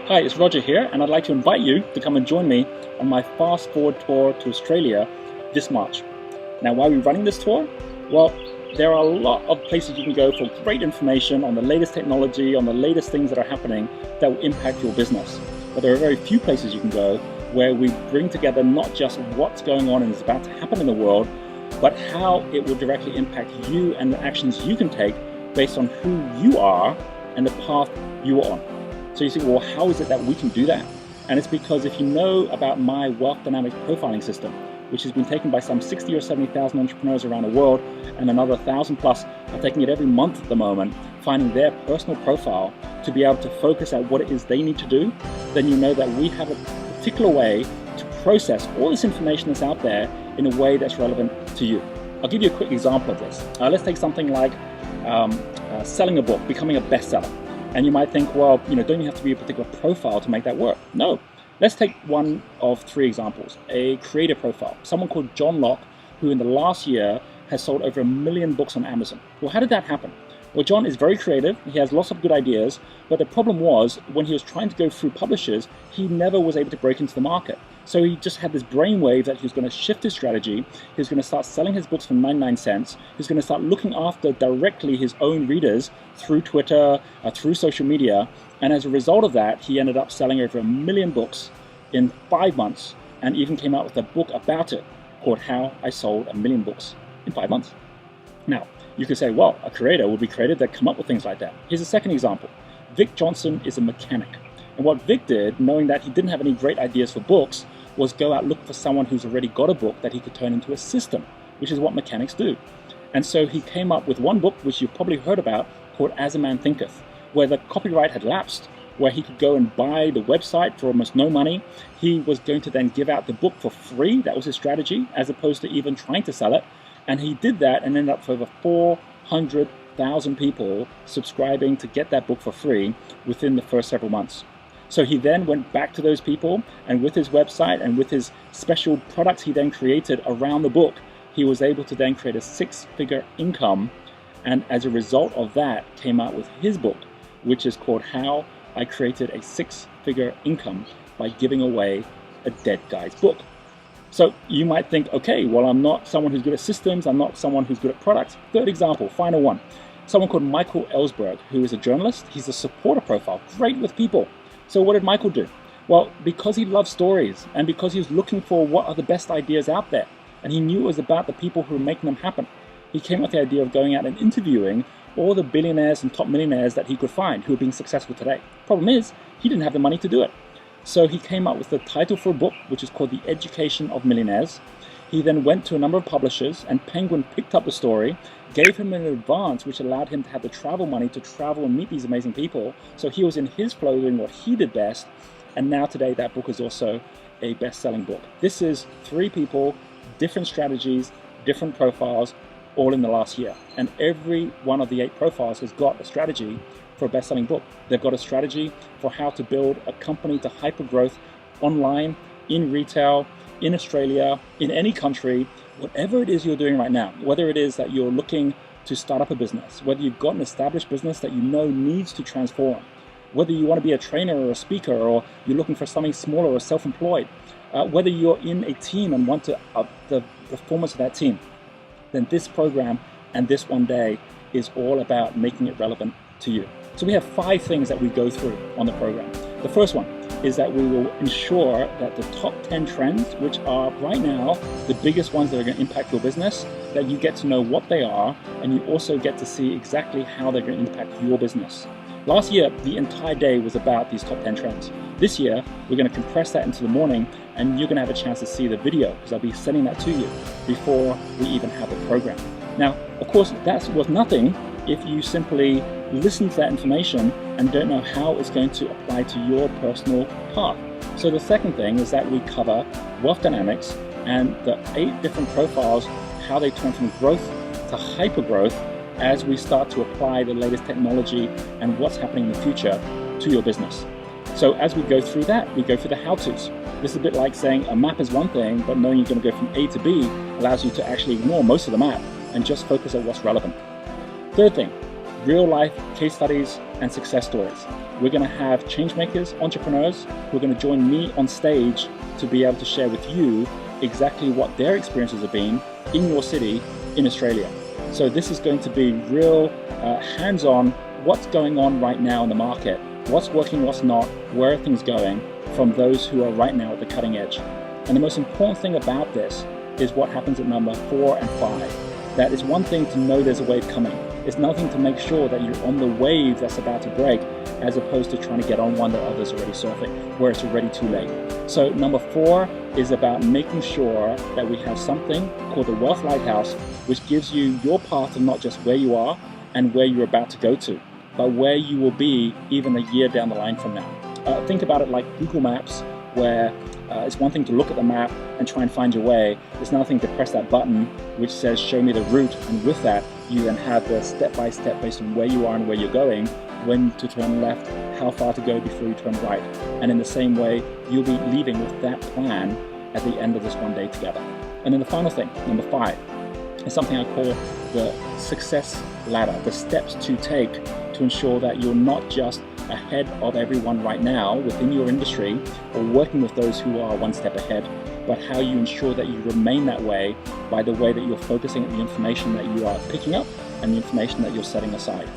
Hi, it's Roger here, and I'd like to invite you to come and join me on my Fast Forward tour to Australia this March. Now, why are we running this tour? Well, there are a lot of places you can go for great information on the latest technology, on the latest things that are happening that will impact your business. But there are very few places you can go where we bring together not just what's going on and is about to happen in the world, but how it will directly impact you and the actions you can take based on who you are and the path you are on. So you say, well, how is it that we can do that? And it's because if you know about my Wealth Dynamics profiling system, which has been taken by some 60 or 70,000 entrepreneurs around the world, and another 1,000 plus are taking it every month at the moment, finding their personal profile to be able to focus at what it is they need to do, then you know that we have a particular way to process all this information that's out there in a way that's relevant to you. I'll give you a quick example of this. Let's take something like selling a book, becoming a bestseller. And you might think, well, don't you have to be a particular profile to make that work? No. Let's take one of three examples. A creator profile, someone called John Locke, who in the last year has sold over 1 million books on Amazon. Well, how did that happen? Well, John is very creative. He has lots of good ideas. But the problem was when he was trying to go through publishers, he never was able to break into the market. So he just had this brainwave that he was going to shift his strategy. He was going to start selling his books for 99 cents. He was going to start looking after directly his own readers through Twitter, through social media. And as a result of that, he ended up selling over 1 million books in 5 months and even came out with a book about it called How I Sold 1 Million Books in 5 months. Now, you could say, well, a creator will be creative that come up with things like that. Here's a second example. Vic Johnson is a mechanic. And what Vic did, knowing that he didn't have any great ideas for books, was go out look for someone who's already got a book that he could turn into a system, which is what mechanics do. And so he came up with one book, which you've probably heard about, called As a Man Thinketh, where the copyright had lapsed, where he could go and buy the website for almost no money. He was going to then give out the book for free. That was his strategy, as opposed to even trying to sell it. And he did that and ended up with over 400,000 people subscribing to get that book for free within the first several months. So he then went back to those people, and with his website and with his special products he then created around the book, he was able to then create a 6-figure income. And as a result of that, came out with his book, which is called How I Created a 6-Figure Income by Giving Away a Dead Guy's Book. So you might think, okay, well, I'm not someone who's good at systems. I'm not someone who's good at products. Third example, final one. Someone called Michael Ellsberg, who is a journalist. He's a supporter profile, great with people. So what did Michael do? Well, because he loved stories and because he was looking for what are the best ideas out there, and he knew it was about the people who were making them happen, he came up with the idea of going out and interviewing all the billionaires and top millionaires that he could find who are being successful today. Problem is, he didn't have the money to do it. So he came up with the title for a book, which is called The Education of Millionaires. He then went to a number of publishers, and Penguin picked up the story, gave him an advance, which allowed him to have the travel money to travel and meet these amazing people. So he was in his flow doing what he did best. And now today, that book is also a best-selling book. This is 3 people, different strategies, different profiles, all in the last year. And every one of the 8 profiles has got a strategy for a best-selling book. They've got a strategy for how to build a company to hyper-growth online, in retail, in Australia, in any country, whatever it is you're doing right now, whether it is that you're looking to start up a business, whether you've got an established business that you know needs to transform, whether you want to be a trainer or a speaker, or you're looking for something smaller or self-employed, whether you're in a team and want to up the performance of that team, then this program and this one day is all about making it relevant to you. So we have 5 things that we go through on the program. The first one is that we will ensure that the top 10 trends, which are right now the biggest ones that are going to impact your business, that you get to know what they are, and you also get to see exactly how they're going to impact your business. Last year, the entire day was about these top 10 trends. This year, we're going to compress that into the morning, and you're going to have a chance to see the video, because I'll be sending that to you before we even have the program. Now, of course, that's worth nothing if you simply listen to that information and don't know how it's going to apply to your personal path. So the second thing is that we cover Wealth Dynamics and the 8 different profiles, how they turn from growth to hyper growth as we start to apply the latest technology and what's happening in the future to your business. So as we go through that, we go through the how-tos. This is a bit like saying a map is one thing, but knowing you're going to go from A to B allows you to actually ignore most of the map and just focus on what's relevant. Third thing, real life case studies and success stories. We're going to have change makers, entrepreneurs who are going to join me on stage to be able to share with you exactly what their experiences have been in your city in Australia. So this is going to be real hands-on, what's going on right now in the market, what's working, what's not, where are things going from those who are right now at the cutting edge. And the most important thing about this is what happens at number 4 and 5. That is one thing to know there's a wave coming. It's nothing to make sure that you're on the wave that's about to break, as opposed to trying to get on one that others are already surfing, where it's already too late. So number 4 is about making sure that we have something called the Wealth Lighthouse, which gives you your path of not just where you are and where you're about to go to, but where you will be even a year down the line from now. Think about it like Google Maps, where it's one thing to look at the map and try and find your way. It's another thing to press that button which says show me the route, and with that you then have the step-by-step based on where you are and where you're going, when to turn left, how far to go before you turn right. And in the same way, you'll be leaving with that plan at the end of this one day together. And then the final thing, number 5, is something I call the success ladder, the steps to take to ensure that you're not just ahead of everyone right now within your industry or working with those who are one step ahead, but how you ensure that you remain that way by the way that you're focusing on the information that you are picking up and the information that you're setting aside.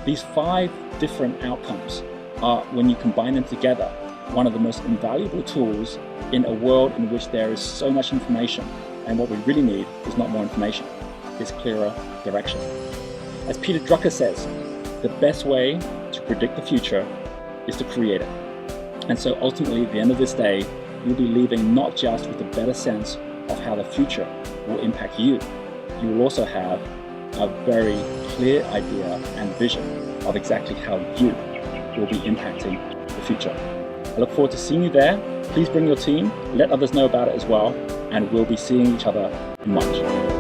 These 5 different outcomes are, when you combine them together, one of the most invaluable tools in a world in which there is so much information, and what we really need is not more information, it's clearer direction. As Peter Drucker says, the best way to predict the future is to create it. And so ultimately, at the end of this day, you'll be leaving not just with a better sense of how the future will impact you, you will also have a very clear idea and vision of exactly how you will be impacting the future. I look forward to seeing you there. Please bring your team, let others know about it as well, and we'll be seeing each other in March.